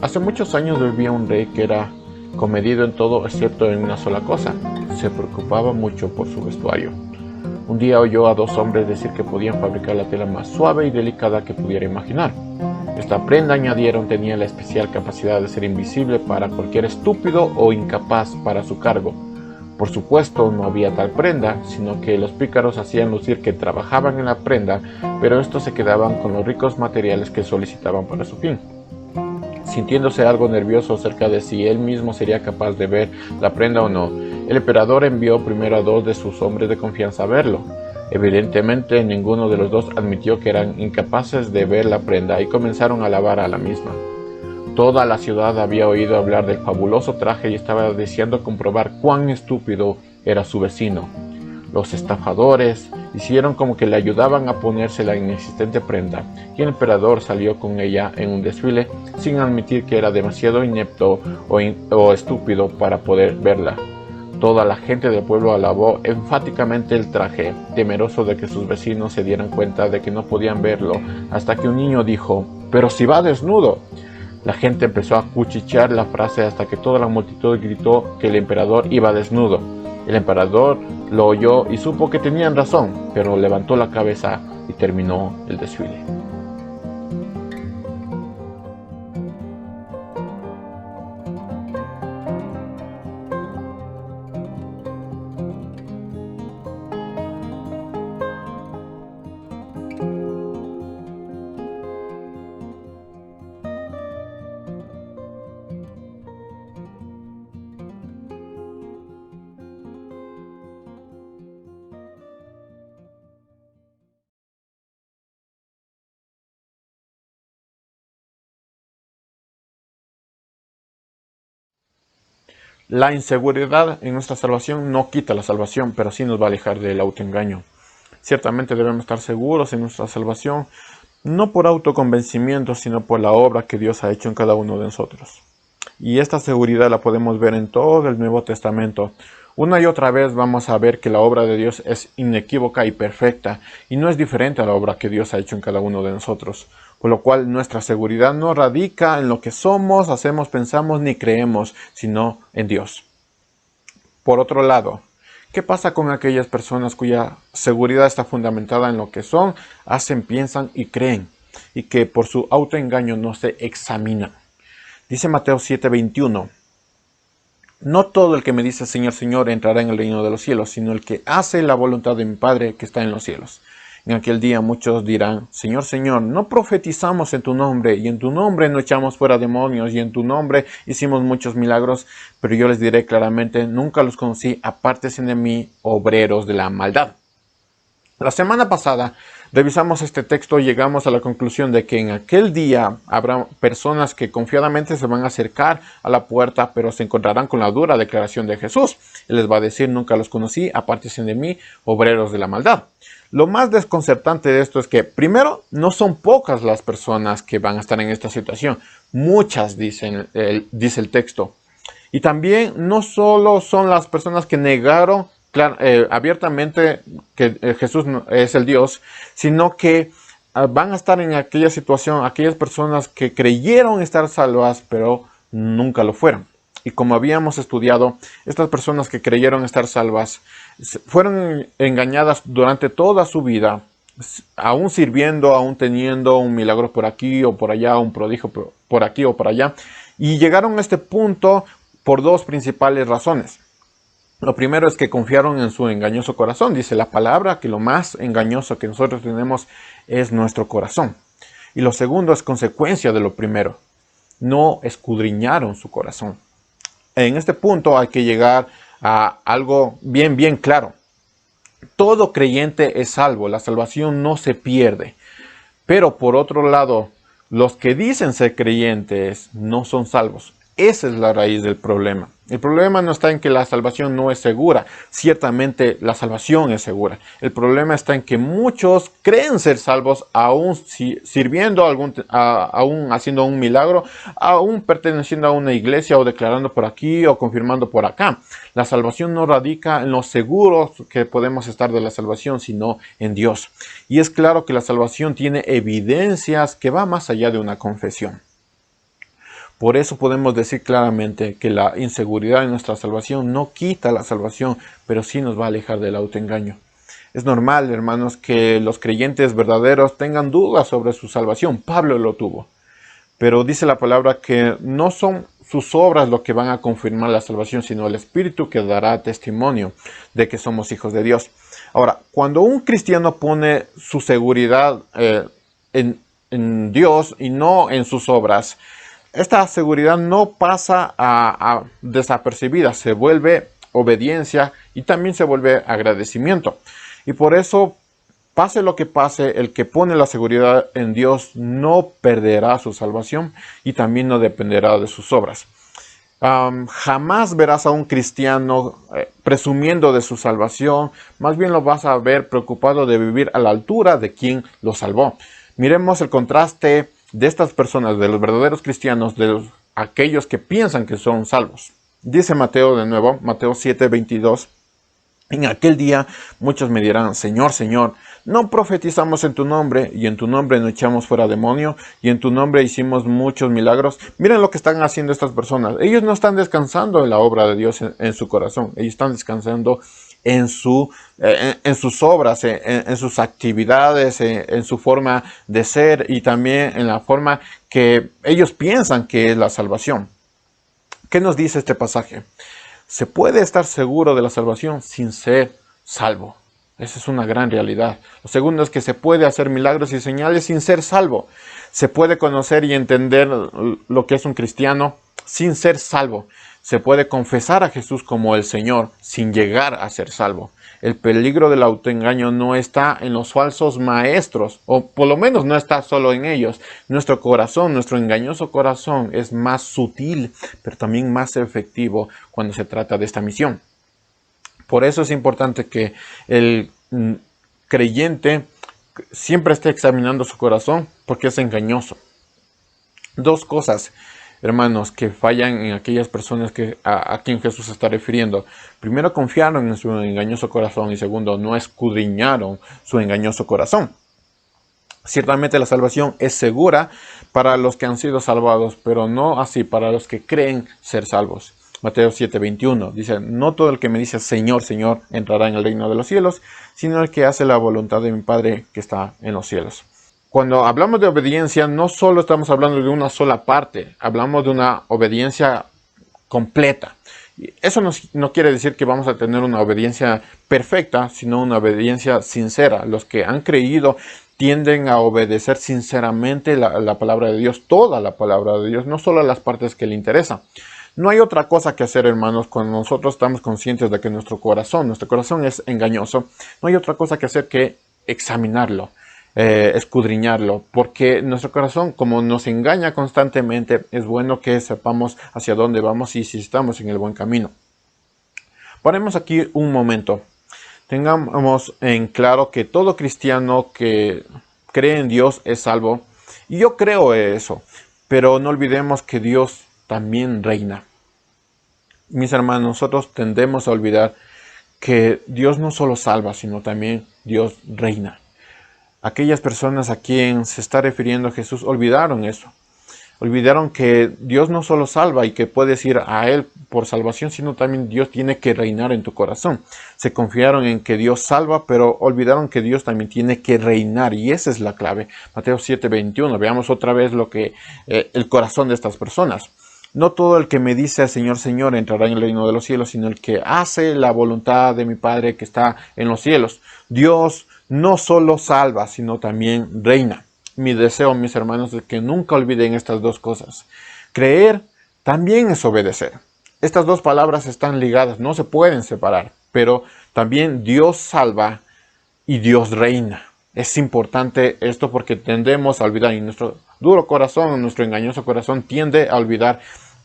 Hace muchos años vivía un rey que era comedido en todo excepto en una sola cosa: se preocupaba mucho por su vestuario. Un día oyó a dos hombres decir que podían fabricar la tela más suave y delicada que pudiera imaginar. Esta prenda, añadieron, tenía la especial capacidad de ser invisible para cualquier estúpido o incapaz para su cargo. Por supuesto, no había tal prenda, sino que los pícaros hacían lucir que trabajaban en la prenda, pero estos se quedaban con los ricos materiales que solicitaban para su fin. Sintiéndose algo nervioso acerca de si él mismo sería capaz de ver la prenda o no, el emperador envió primero a dos de sus hombres de confianza a verlo. Evidentemente, ninguno de los dos admitió que eran incapaces de ver la prenda y comenzaron a alabar a la misma. Toda la ciudad había oído hablar del fabuloso traje y estaba deseando comprobar cuán estúpido era su vecino. Los estafadores hicieron como que le ayudaban a ponerse la inexistente prenda, y el emperador salió con ella en un desfile sin admitir que era demasiado inepto o estúpido para poder verla. Toda la gente del pueblo alabó enfáticamente el traje, temeroso de que sus vecinos se dieran cuenta de que no podían verlo, hasta que un niño dijo: «¡Pero si va desnudo!». La gente empezó a cuchichear la frase hasta que toda la multitud gritó que el emperador iba desnudo. El emperador lo oyó y supo que tenían razón, pero levantó la cabeza y terminó el desfile. La inseguridad en nuestra salvación no quita la salvación, pero sí nos va a alejar del autoengaño. Ciertamente debemos estar seguros en nuestra salvación, no por autoconvencimiento, sino por la obra que Dios ha hecho en cada uno de nosotros. Y esta seguridad la podemos ver en todo el Nuevo Testamento. Una y otra vez vamos a ver que la obra de Dios es inequívoca y perfecta, y no es diferente a la obra que Dios ha hecho en cada uno de nosotros. Por lo cual nuestra seguridad no radica en lo que somos, hacemos, pensamos ni creemos, sino en Dios. Por otro lado, ¿qué pasa con aquellas personas cuya seguridad está fundamentada en lo que son, hacen, piensan y creen, y que por su autoengaño no se examinan? Dice Mateo 7:21, «No todo el que me dice Señor, Señor entrará en el reino de los cielos, sino el que hace la voluntad de mi Padre que está en los cielos». En aquel día muchos dirán: Señor, Señor, ¿no profetizamos en tu nombre, y en tu nombre no echamos fuera demonios, y en tu nombre hicimos muchos milagros? Pero yo les diré claramente: nunca los conocí, apártense de mí, obreros de la maldad. La semana pasada revisamos este texto y llegamos a la conclusión de que en aquel día habrá personas que confiadamente se van a acercar a la puerta, pero se encontrarán con la dura declaración de Jesús. Él les va a decir: nunca los conocí, apártense de mí, obreros de la maldad. Lo más desconcertante de esto es que, primero, no son pocas las personas que van a estar en esta situación. Muchas, dice el texto. Y también no solo son las personas que negaron abiertamente que Jesús es el Dios, sino que van a estar en aquella situación aquellas personas que creyeron estar salvas, pero nunca lo fueron. Y como habíamos estudiado, estas personas que creyeron estar salvas fueron engañadas durante toda su vida, aún sirviendo, aún teniendo un milagro por aquí o por allá, un prodigio por aquí o por allá, y llegaron a este punto por dos principales razones. Lo primero es que confiaron en su engañoso corazón. Dice la palabra que lo más engañoso que nosotros tenemos es nuestro corazón. Y lo segundo es consecuencia de lo primero: no escudriñaron su corazón. En este punto hay que llegar a algo bien claro. Todo creyente es salvo, la salvación no se pierde. Pero por otro lado, los que dicen ser creyentes no son salvos. Esa es la raíz del problema. El problema no está en que la salvación no es segura. Ciertamente la salvación es segura. El problema está en que muchos creen ser salvos aún sirviendo, aún haciendo un milagro, aún perteneciendo a una iglesia o declarando por aquí o confirmando por acá. La salvación no radica en lo seguros que podemos estar de la salvación, sino en Dios. Y es claro que la salvación tiene evidencias que va más allá de una confesión. Por eso podemos decir claramente que la inseguridad en nuestra salvación no quita la salvación, pero sí nos va a alejar del autoengaño. Es normal, hermanos, que los creyentes verdaderos tengan dudas sobre su salvación. Pablo lo tuvo. Pero dice la palabra que no son sus obras lo que van a confirmar la salvación, sino el Espíritu que dará testimonio de que somos hijos de Dios. Ahora, cuando un cristiano pone su seguridad en Dios y no en sus obras, esta seguridad no pasa a desapercibida, se vuelve obediencia y también se vuelve agradecimiento. Y por eso, pase lo que pase, el que pone la seguridad en Dios no perderá su salvación y también no dependerá de sus obras. Jamás verás a un cristiano presumiendo de su salvación, más bien lo vas a ver preocupado de vivir a la altura de quien lo salvó. Miremos el contraste de estas personas, de los verdaderos cristianos, de aquellos que piensan que son salvos. Dice Mateo de nuevo, Mateo 7:22, en aquel día muchos me dirán, Señor, Señor, ¿no profetizamos en tu nombre, y en tu nombre no echamos fuera demonio, y en tu nombre hicimos muchos milagros? Miren lo que están haciendo estas personas. Ellos no están descansando en la obra de Dios en su corazón. Ellos están descansando en sus obras, en sus actividades, en su forma de ser y también en la forma que ellos piensan que es la salvación. ¿Qué nos dice este pasaje? Se puede estar seguro de la salvación sin ser salvo. Esa es una gran realidad. Lo segundo es que se puede hacer milagros y señales sin ser salvo. Se puede conocer y entender lo que es un cristiano sin ser salvo. Se puede confesar a Jesús como el Señor sin llegar a ser salvo. El peligro del autoengaño no está en los falsos maestros, o por lo menos no está solo en ellos. Nuestro corazón, nuestro engañoso corazón es más sutil, pero también más efectivo cuando se trata de esta misión. Por eso es importante que el creyente siempre esté examinando su corazón, porque es engañoso. Dos cosas, hermanos, que fallan en aquellas personas a quien Jesús se está refiriendo. Primero, confiaron en su engañoso corazón, y segundo, no escudriñaron su engañoso corazón. Ciertamente la salvación es segura para los que han sido salvados, pero no así para los que creen ser salvos. Mateo 7:21 dice, no todo el que me dice Señor, Señor entrará en el reino de los cielos, sino el que hace la voluntad de mi Padre que está en los cielos. Cuando hablamos de obediencia, no solo estamos hablando de una sola parte, hablamos de una obediencia completa. Eso no quiere decir que vamos a tener una obediencia perfecta, sino una obediencia sincera. Los que han creído tienden a obedecer sinceramente la palabra de Dios, toda la palabra de Dios, no solo las partes que le interesan. No hay otra cosa que hacer, hermanos, cuando nosotros estamos conscientes de que nuestro corazón es engañoso. No hay otra cosa que hacer que examinarlo, escudriñarlo, porque nuestro corazón, como nos engaña constantemente, es bueno que sepamos hacia dónde vamos y si estamos en el buen camino. Paremos aquí un momento. Tengamos en claro que todo cristiano que cree en Dios es salvo. Y yo creo eso, pero no olvidemos que Dios también reina. Mis hermanos, nosotros tendemos a olvidar que Dios no solo salva, sino también Dios reina. Aquellas personas a quien se está refiriendo Jesús olvidaron eso. Olvidaron que Dios no solo salva y que puedes ir a Él por salvación, sino también Dios tiene que reinar en tu corazón. Se confiaron en que Dios salva, pero olvidaron que Dios también tiene que reinar, y esa es la clave. Mateo 7:21, veamos otra vez el corazón de estas personas. No todo el que me dice Señor, Señor entrará en el reino de los cielos, sino el que hace la voluntad de mi Padre que está en los cielos. Dios no solo salva, sino también reina. Mi deseo, mis hermanos, es que nunca olviden estas dos cosas. Creer también es obedecer. Estas dos palabras están ligadas, no se pueden separar, pero también Dios salva y Dios reina. Es importante esto porque tendemos a olvidar, y nuestro duro corazón, nuestro engañoso corazón tiende a olvidar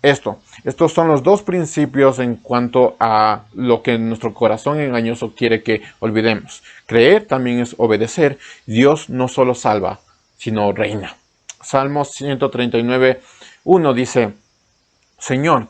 Estos son los dos principios en cuanto a lo que nuestro corazón engañoso quiere que olvidemos. Creer también es obedecer. Dios no solo salva, sino reina. Salmos 139:1 dice: Señor,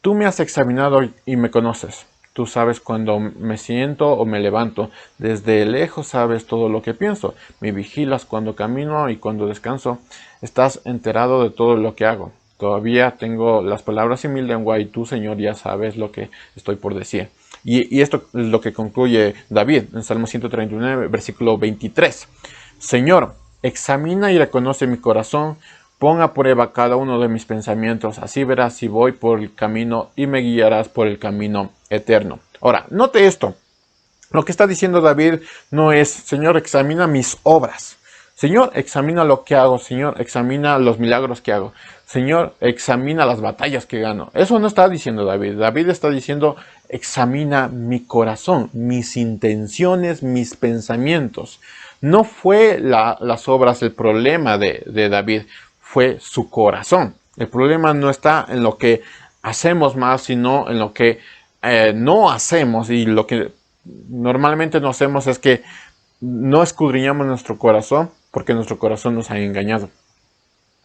tú me has examinado y me conoces. Tú sabes cuando me siento o me levanto. Desde lejos sabes todo lo que pienso. Me vigilas cuando camino y cuando descanso. Estás enterado de todo lo que hago. Todavía tengo las palabras en mi lengua y tú, Señor, ya sabes lo que estoy por decir. Y esto es lo que concluye David en Salmo 139, versículo 23. Señor, examina y reconoce mi corazón. Pon a prueba cada uno de mis pensamientos, así verás si voy por el camino y me guiarás por el camino eterno. Ahora, note esto. Lo que está diciendo David no es: Señor, examina mis obras. Señor, examina lo que hago. Señor, examina los milagros que hago. Señor, examina las batallas que gano. Eso no está diciendo David. David está diciendo: examina mi corazón, mis intenciones, mis pensamientos. No fue las obras el problema de David, fue su corazón. El problema no está en lo que hacemos más, sino en lo que no hacemos. Y lo que normalmente no hacemos es que no escudriñamos nuestro corazón, porque nuestro corazón nos ha engañado.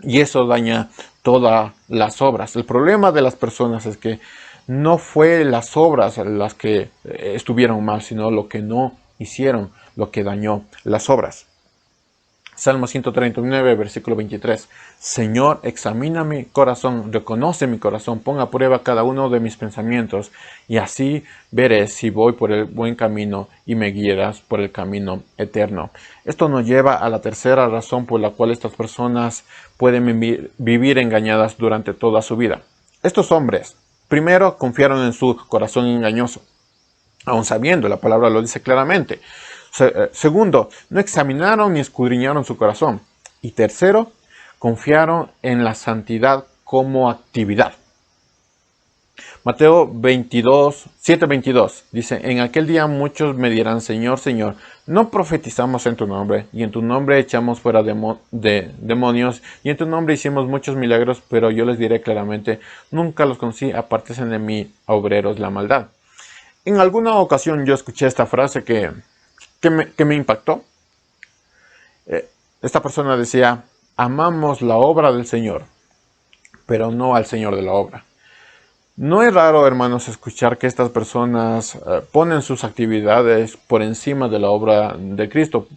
Y eso daña todas las obras. El problema de las personas es que no fue las obras las que estuvieron mal, sino lo que no hicieron, lo que dañó las obras. Salmo 139, versículo 23. Señor, examina mi corazón, reconoce mi corazón, pon a prueba cada uno de mis pensamientos, y así veré si voy por el buen camino y me guiarás por el camino eterno. Esto nos lleva a la tercera razón por la cual estas personas pueden vivir engañadas durante toda su vida. Estos hombres, primero, confiaron en su corazón engañoso, aun sabiendo, la palabra lo dice claramente. Segundo, no examinaron ni escudriñaron su corazón. Y tercero, confiaron en la santidad como actividad. Mateo 7:22 dice: En aquel día muchos me dirán: Señor, Señor, no profetizamos en tu nombre, y en tu nombre echamos fuera de demonios, y en tu nombre hicimos muchos milagros, pero yo les diré claramente: nunca los conocí, apártense de mí, obreros la maldad. En alguna ocasión yo escuché esta frase que me impactó. Esta persona decía: amamos la obra del Señor, pero no al Señor de la obra. No es raro, hermanos, escuchar que estas personas ponen sus actividades por encima de la obra de Cristo.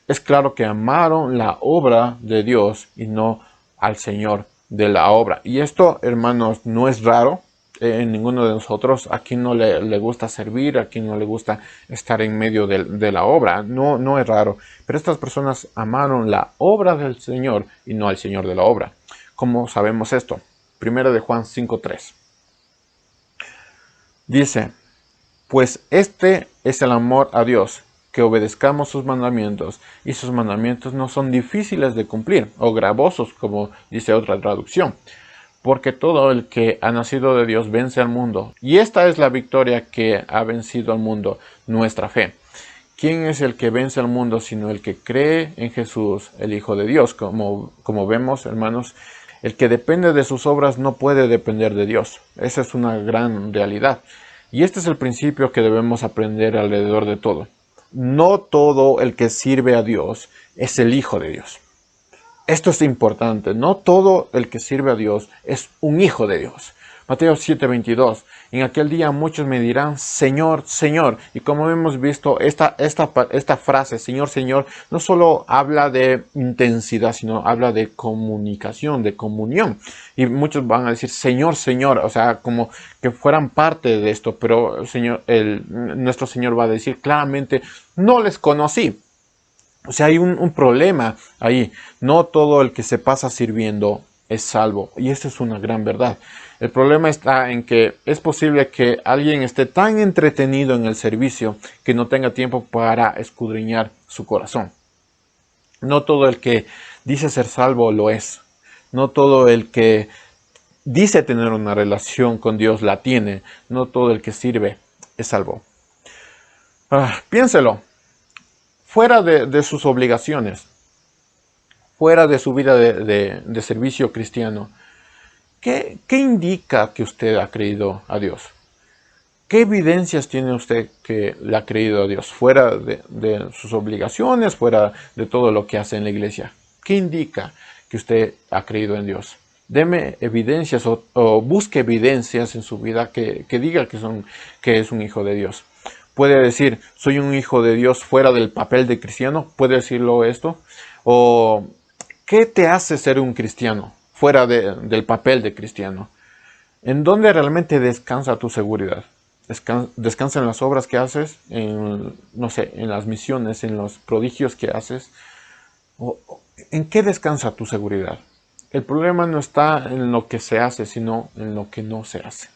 Es claro que amaron la obra de Dios y no al Señor de la obra. Y esto, hermanos, no es raro en ninguno de nosotros. A quien no le gusta servir, a quien no le gusta estar en medio de la obra. No es raro. Pero estas personas amaron la obra del Señor y no al Señor de la obra. ¿Cómo sabemos esto? 1 de Juan 5:3. Dice: pues este es el amor a Dios, que obedezcamos sus mandamientos, y sus mandamientos no son difíciles de cumplir, o gravosos, como dice otra traducción. Porque todo el que ha nacido de Dios vence al mundo, y esta es la victoria que ha vencido al mundo, nuestra fe. ¿Quién es el que vence al mundo sino el que cree en Jesús, el Hijo de Dios? Como vemos, hermanos, el que depende de sus obras no puede depender de Dios. Esa es una gran realidad. Y este es el principio que debemos aprender alrededor de todo. No todo el que sirve a Dios es el Hijo de Dios. Esto es importante. No todo el que sirve a Dios es un hijo de Dios. Mateo 7:22. En aquel día muchos me dirán: Señor, Señor. Y como hemos visto, esta frase, Señor, Señor, no solo habla de intensidad, sino habla de comunicación, de comunión. Y muchos van a decir: Señor, Señor. O sea, como que fueran parte de esto. Pero nuestro Señor va a decir claramente: no les conocí. O sea, hay un problema ahí. No todo el que se pasa sirviendo es salvo. Y esta es una gran verdad. El problema está en que es posible que alguien esté tan entretenido en el servicio que no tenga tiempo para escudriñar su corazón. No todo el que dice ser salvo lo es. No todo el que dice tener una relación con Dios la tiene. No todo el que sirve es salvo. Piénselo. Fuera de sus obligaciones, fuera de su vida de servicio cristiano, ¿Qué indica que usted ha creído a Dios? ¿Qué evidencias tiene usted que le ha creído a Dios? Fuera de sus obligaciones, fuera de todo lo que hace en la iglesia. ¿Qué indica que usted ha creído en Dios? Deme evidencias o busque evidencias en su vida que diga que es un hijo de Dios. Puede decir, soy un hijo de Dios fuera del papel de cristiano. ¿Puede decirlo esto? ¿O qué te hace ser un cristiano fuera del papel de cristiano? ¿En dónde realmente descansa tu seguridad? ¿Descansa en las obras que haces? No sé, en las misiones, en los prodigios que haces. ¿En qué descansa tu seguridad? El problema no está en lo que se hace, sino en lo que no se hace.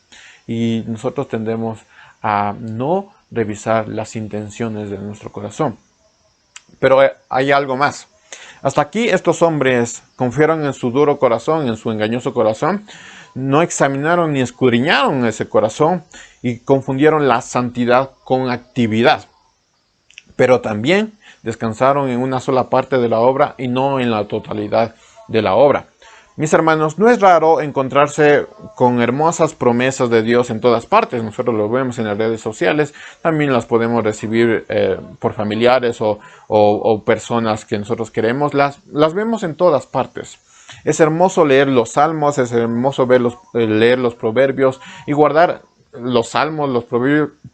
Y nosotros tendemos a no revisar las intenciones de nuestro corazón. Pero hay algo más. Hasta aquí estos hombres confiaron en su duro corazón, en su engañoso corazón. No examinaron ni escudriñaron ese corazón y confundieron la santidad con actividad. Pero también descansaron en una sola parte de la obra y no en la totalidad de la obra. Mis hermanos, no es raro encontrarse con hermosas promesas de Dios en todas partes. Nosotros lo vemos en las redes sociales, también las podemos recibir por familiares o personas que nosotros queremos. Las vemos en todas partes. Es hermoso leer los salmos, es hermoso leer los proverbios y guardar los salmos, los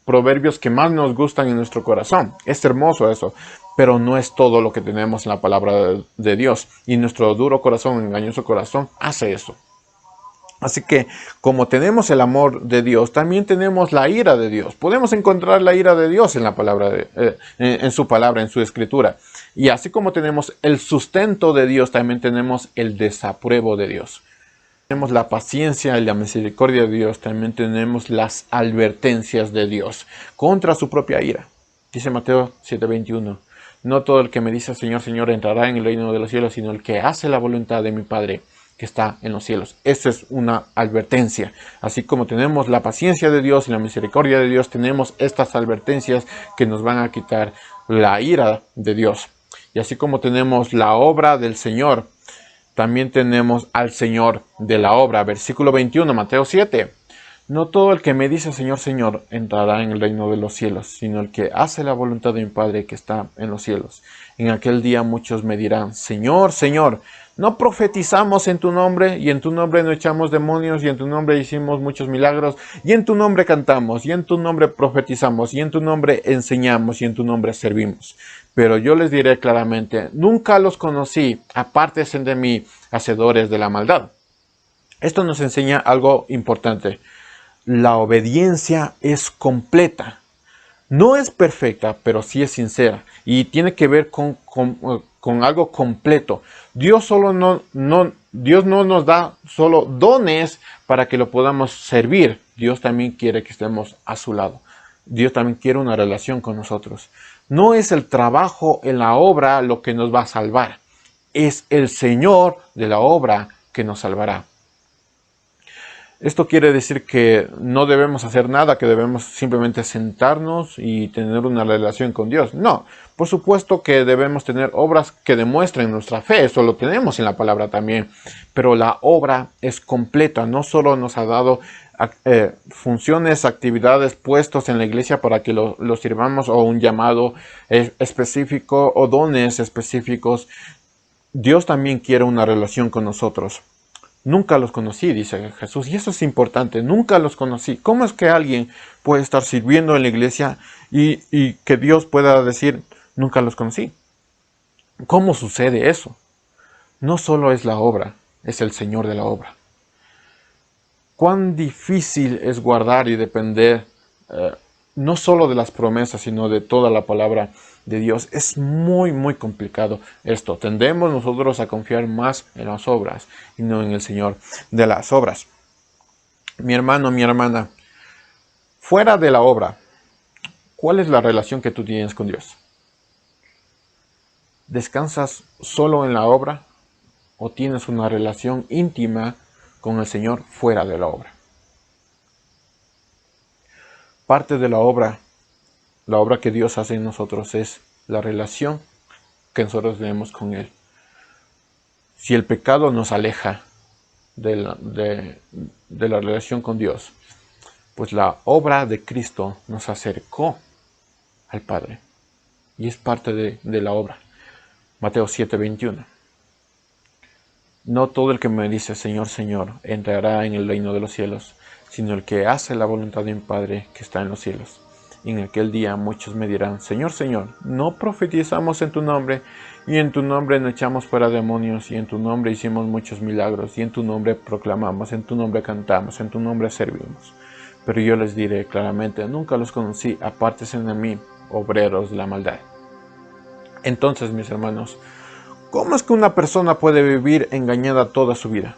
proverbios que más nos gustan en nuestro corazón. Es hermoso eso, pero no es todo lo que tenemos en la palabra de Dios. Y nuestro duro corazón, engañoso corazón, hace eso. Así que, como tenemos el amor de Dios, también tenemos la ira de Dios. Podemos encontrar la ira de Dios en la palabra, en su palabra, en su escritura. Y así como tenemos el sustento de Dios, también tenemos el desapruebo de Dios. Tenemos la paciencia y la misericordia de Dios, también tenemos las advertencias de Dios contra su propia ira. Dice Mateo 7:21, no todo el que me dice Señor, Señor entrará en el reino de los cielos, sino el que hace la voluntad de mi Padre que está en los cielos. Esa es una advertencia. Así como tenemos la paciencia de Dios y la misericordia de Dios, tenemos estas advertencias que nos van a quitar la ira de Dios. Y así como tenemos la obra del Señor, también tenemos al Señor de la obra. Versículo 21, Mateo 7. No todo el que me dice Señor, Señor entrará en el reino de los cielos, sino el que hace la voluntad de mi Padre que está en los cielos. En aquel día muchos me dirán, Señor, Señor, ¿no profetizamos en tu nombre? Y en tu nombre no echamos demonios, y en tu nombre hicimos muchos milagros, y en tu nombre cantamos, y en tu nombre profetizamos, y en tu nombre enseñamos, y en tu nombre servimos. Pero yo les diré claramente, nunca los conocí, apártense de mí, hacedores de la maldad. Esto nos enseña algo importante. La obediencia es completa. No es perfecta, pero sí es sincera. Y tiene que ver con algo completo. Dios no nos da solo dones para que lo podamos servir. Dios también quiere que estemos a su lado. Dios también quiere una relación con nosotros. No es el trabajo en la obra lo que nos va a salvar. Es el Señor de la obra que nos salvará. Esto quiere decir que no debemos hacer nada, que debemos simplemente sentarnos y tener una relación con Dios. No, por supuesto que debemos tener obras que demuestren nuestra fe, eso lo tenemos en la palabra también. Pero la obra es completa, no solo nos ha dado funciones, actividades, puestos en la iglesia para que lo sirvamos o un llamado específico o dones específicos. Dios también quiere una relación con nosotros. Nunca los conocí, dice Jesús, y eso es importante, nunca los conocí. ¿Cómo es que alguien puede estar sirviendo en la iglesia y que Dios pueda decir, nunca los conocí? ¿Cómo sucede eso? No solo es la obra, es el Señor de la obra. Cuán difícil es guardar y depender no solo de las promesas, sino de toda la palabra de Dios. Es muy, muy complicado esto. Tendemos nosotros a confiar más en las obras y no en el Señor de las obras. Mi hermano, mi hermana, fuera de la obra, ¿cuál es la relación que tú tienes con Dios? ¿Descansas solo en la obra o tienes una relación íntima con el Señor fuera de la obra? Parte de la obra que Dios hace en nosotros es la relación que nosotros tenemos con Él. Si el pecado nos aleja de la relación con Dios? Pues la obra de Cristo nos acercó al Padre. Y es parte de la obra. Mateo 7:21. No todo el que me dice Señor, Señor, entrará en el reino de los cielos, sino el que hace la voluntad de mi Padre que está en los cielos. Y en aquel día muchos me dirán, Señor, Señor, ¿no profetizamos en tu nombre? Y en tu nombre no echamos fuera demonios, y en tu nombre hicimos muchos milagros, y en tu nombre proclamamos, en tu nombre cantamos, en tu nombre servimos. Pero yo les diré claramente, nunca los conocí, apártense de mí, obreros de la maldad. Entonces, mis hermanos, ¿cómo es que una persona puede vivir engañada toda su vida?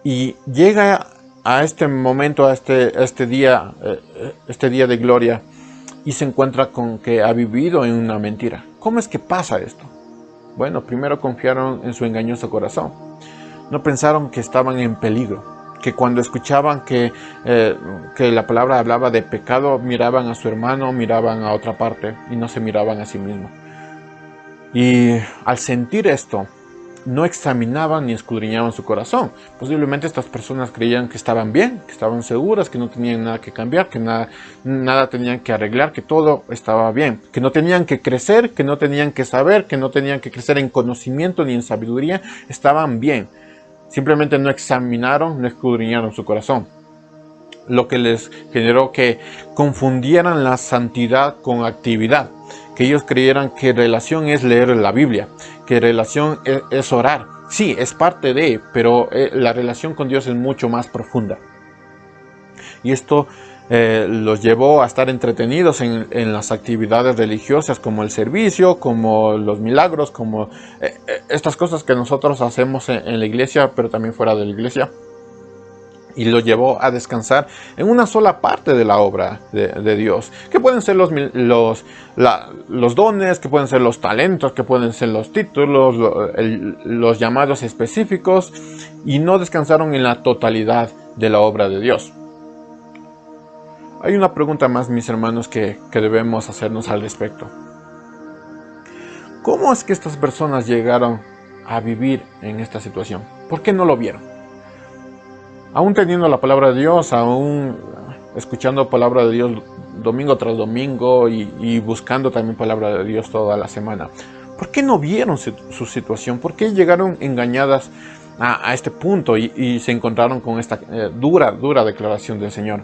Y llega a este momento, a este día de gloria, y se encuentra con que ha vivido en una mentira. ¿Cómo es que pasa esto? Bueno, primero confiaron en su engañoso corazón. No pensaron que estaban en peligro, que cuando escuchaban que la palabra hablaba de pecado, miraban a su hermano, miraban a otra parte y no se miraban a sí mismos. Y al sentir esto, no examinaban ni escudriñaban su corazón. Posiblemente estas personas creían que estaban bien, que estaban seguras, que no tenían nada que cambiar, que nada tenían que arreglar, que todo estaba bien, que no tenían que crecer, que no tenían que saber, que no tenían que crecer en conocimiento ni en sabiduría, estaban bien. Simplemente no examinaron, no escudriñaron su corazón, lo que les generó que confundieran la santidad con actividad, que ellos creyeran que relación es leer la Biblia, que relación es orar. Sí, es parte de, pero la relación con Dios es mucho más profunda. Y esto los llevó a estar entretenidos en las actividades religiosas, como el servicio, como los milagros, como estas cosas que nosotros hacemos en la iglesia, pero también fuera de la iglesia. Y lo llevó a descansar en una sola parte de la obra de Dios, que pueden ser los dones, que pueden ser los talentos, que pueden ser los títulos, los llamados específicos, y no descansaron en la totalidad de la obra de Dios. Hay una pregunta más, mis hermanos, que debemos hacernos al respecto. ¿Cómo es que estas personas llegaron a vivir en esta situación? ¿Por qué no lo vieron? Aún teniendo la palabra de Dios, aún escuchando palabra de Dios domingo tras domingo y buscando también palabra de Dios toda la semana, ¿por qué no vieron su situación? ¿Por qué llegaron engañadas a este punto y se encontraron con esta dura declaración del Señor?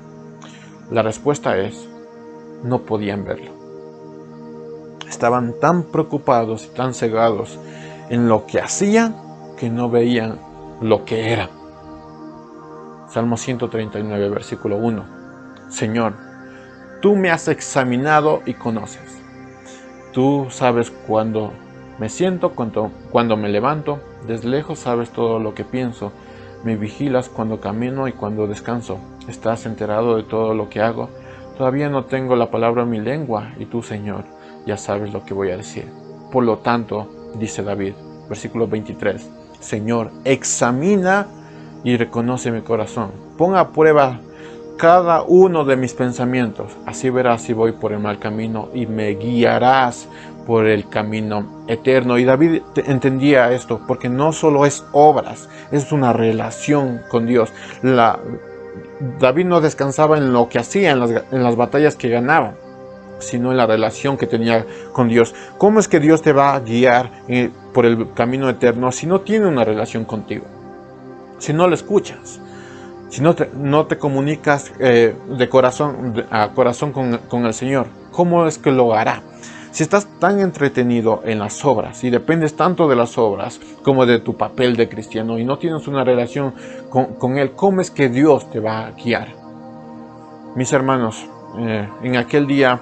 La respuesta es, no podían verlo. Estaban tan preocupados y tan cegados en lo que hacían que no veían lo que eran. Salmo 139, versículo 1. Señor, tú me has examinado y conoces. Tú sabes cuándo me siento, cuando me levanto. Desde lejos sabes todo lo que pienso. Me vigilas cuando camino y cuando descanso. Estás enterado de todo lo que hago. Todavía no tengo la palabra en mi lengua y tú, Señor, ya sabes lo que voy a decir. Por lo tanto, dice David, versículo 23, Señor, examina y reconoce mi corazón. Pon a prueba cada uno de mis pensamientos. Así verás si voy por el mal camino y me guiarás por el camino eterno. Y David entendía esto, porque no solo es obras, es una relación con Dios. David no descansaba en lo que hacía, en las batallas que ganaba, sino en la relación que tenía con Dios. ¿Cómo es que Dios te va a guiar por el camino eterno si no tiene una relación contigo? Si no lo escuchas, si no te comunicas de corazón a corazón con el Señor, ¿cómo es que lo hará? Si estás tan entretenido en las obras y dependes tanto de las obras como de tu papel de cristiano y no tienes una relación con Él, ¿cómo es que Dios te va a guiar? Mis hermanos, en aquel día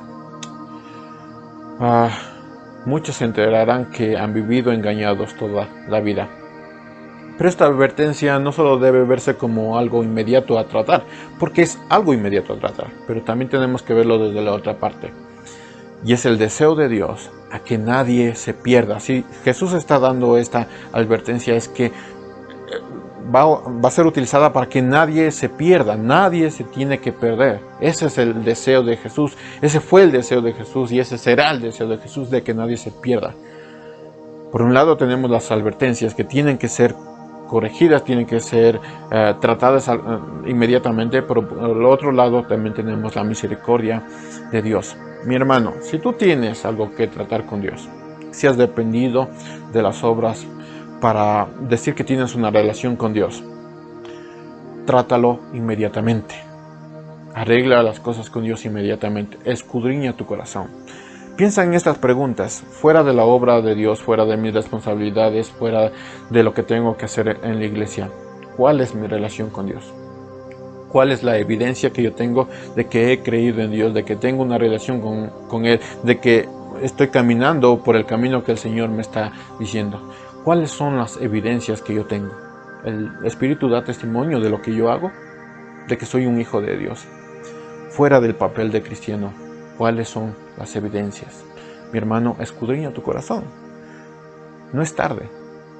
muchos se enterarán que han vivido engañados toda la vida. Pero esta advertencia no solo debe verse como algo inmediato a tratar, porque es algo inmediato a tratar, pero también tenemos que verlo desde la otra parte. Y es el deseo de Dios a que nadie se pierda. Si Jesús está dando esta advertencia, es que va a ser utilizada para que nadie se pierda, nadie se tiene que perder. Ese es el deseo de Jesús, ese fue el deseo de Jesús y ese será el deseo de Jesús, de que nadie se pierda. Por un lado tenemos las advertencias que tienen que ser corregidas, tienen que ser tratadas inmediatamente. Pero por el otro lado también tenemos la misericordia de Dios. Mi hermano, si tú tienes algo que tratar con Dios, si has dependido de las obras para decir que tienes una relación con Dios, trátalo inmediatamente. Arregla las cosas con Dios inmediatamente. Escudriña tu corazón. Piensa en estas preguntas, fuera de la obra de Dios, fuera de mis responsabilidades, fuera de lo que tengo que hacer en la iglesia. ¿Cuál es mi relación con Dios? ¿Cuál es la evidencia que yo tengo de que he creído en Dios, de que tengo una relación con Él, de que estoy caminando por el camino que el Señor me está diciendo? ¿Cuáles son las evidencias que yo tengo? ¿El Espíritu da testimonio de lo que yo hago? ¿De que soy un hijo de Dios? Fuera del papel de cristiano, ¿cuáles son las evidencias? Mi hermano, escudriña tu corazón. No es tarde.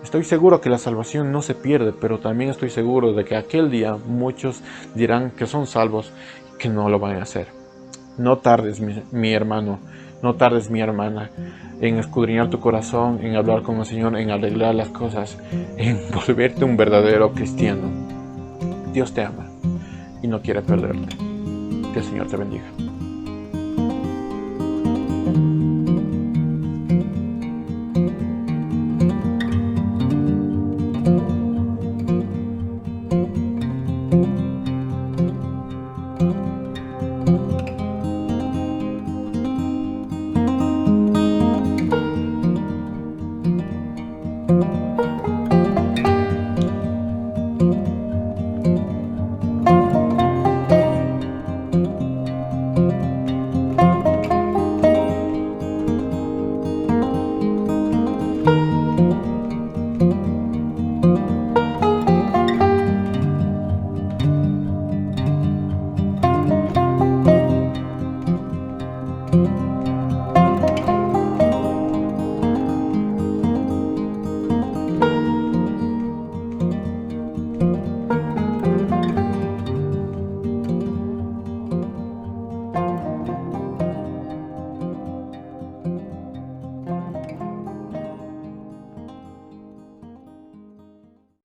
Estoy seguro que la salvación no se pierde, pero también estoy seguro de que aquel día muchos dirán que son salvos y que no lo van a hacer. No tardes, mi hermano, no tardes, mi hermana, en escudriñar tu corazón, en hablar con el Señor, en arreglar las cosas, en volverte un verdadero cristiano. Dios te ama y no quiere perderte. Que el Señor te bendiga.